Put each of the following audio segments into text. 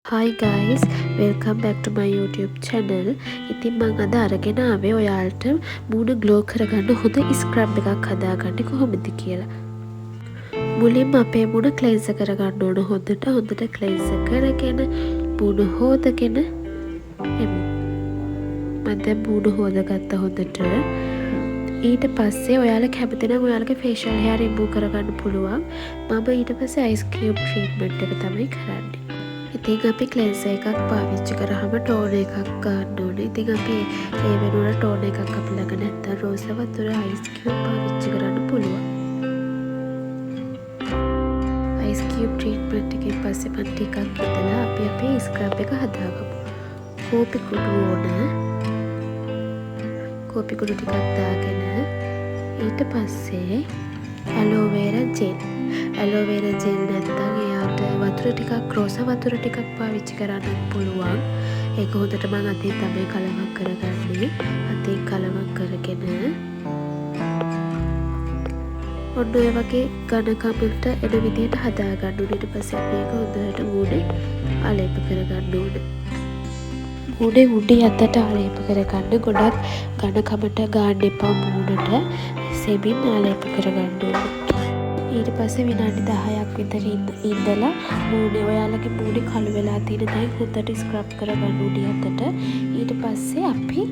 Hi guys, welcome back to my YouTube channel. ඉතින් මම අද අරගෙන ආවේ ඔයාලට මූණ ග්ලෝ කරගන්න හොඳ ස්ක්‍රබ් එකක් හදාගන්නේ කොහොමද කියලා. මුලින්ම අපේ මූණ ක්ලෙන්සර් කරගන්න ඕන හොඳට ක්ලෙන්සර් කරගෙන මූණ හොදගෙන එමු. මම දැන් මූණ හොදගත්ත හොඳට. ඊට පස්සේ ඔයාලා කැමති නම් ඔයාලගේ facial hair remove කරගන්න පුළුවන්. මම ඊට පස්සේ ice cube treatment එක තමයි කරන්නේ. ඉතින් අපි ක්ලෙන්සර් එකක් පාවිච්චි කරාම ටෝනර් එකක් ගන්න ඕනේ. ඉතින් අපි ඒ වෙනුවට ටෝනර් එකක් අපි ළඟ නැත්නම් රෝස වතුර ice cube පාවිච්චි කරන්න පුළුවන්. ice cube treatment එකෙන් පස්සේ මම ටිකක් ඉඳලා අපි අපේ ස්ක්‍රබ් එක හදාගමු. කෝපි කුඩු ඕන. කෝපි කුඩු ටිකක් දාගෙන ඊට පස්සේ ඇලෝ වේරා ජෙල්. ඇලෝ වේරා ජෙල් නැත්නම් එයාට වතුර ටිකක් රෝස වතුර ටිකක් පාවිච්චි කරන්න පුළුවන්. ඒක හොඳට මම අතින් තමයි කලවම් කරගන්නේ. අතින් කලවම් කරගෙන ඔන්න ඔය වගේ ඝනකමට එන විදිහට හදාගන්න ඕනේ. ඊට පස්සේ මේක හොඳට මූණේ ආලේප කරගන්න ඕනේ. මූණේ උඩින් අතට ආලේප කරගන්න. ගොඩක් ඝනකමට ගන්න එපා මූණට. සෙමින් ආලේප කරගන්න ඕනේ. ඊට පස්සේ විනාඩි 10ක් විතර ඉඳලා මූණේ ඔයාලගේ මූණේ කළු වෙලා තියෙන තැන් හොඳට ස්ක්‍රබ් කරගන්න උඩින් අතට. ඊට පස්සේ අපි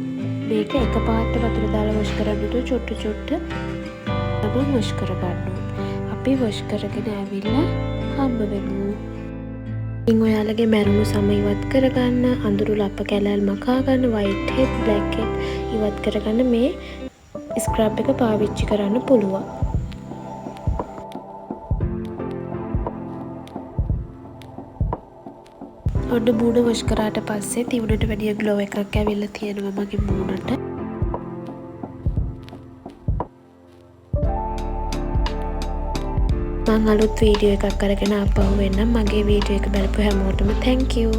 මේක එකපාරට වතුර දාලා වොෂ් කරන්නට චොට්ට තමයි වොෂ් කරගන්න ඕනේ. අපි වොෂ් කරගෙන ආවිල්ලා හම්බ වෙමු. ඉතින් ඔයාලගේ මැරුණු සම ඉවත් කරගන්න, අඳුරු ලප කැලල් මකා ගන්න, white head, black head ඉවත් කරගන්න මේ ස්ක්‍රබ් එක පාවිච්චි කරන්න පුළුවන්. ඔන්න මූණ වොෂ් කරාට පස්සේ තියුණට වැඩිය ග්ලෝ එකක් ඇවිල්ලා තියෙනවා මගේ මූණට. මම අලුත් වීඩියෝ එකක් අරගෙන ආපහු එන්නම්. මගේ වීඩියෝ එක බලපු හැමෝටම thank you.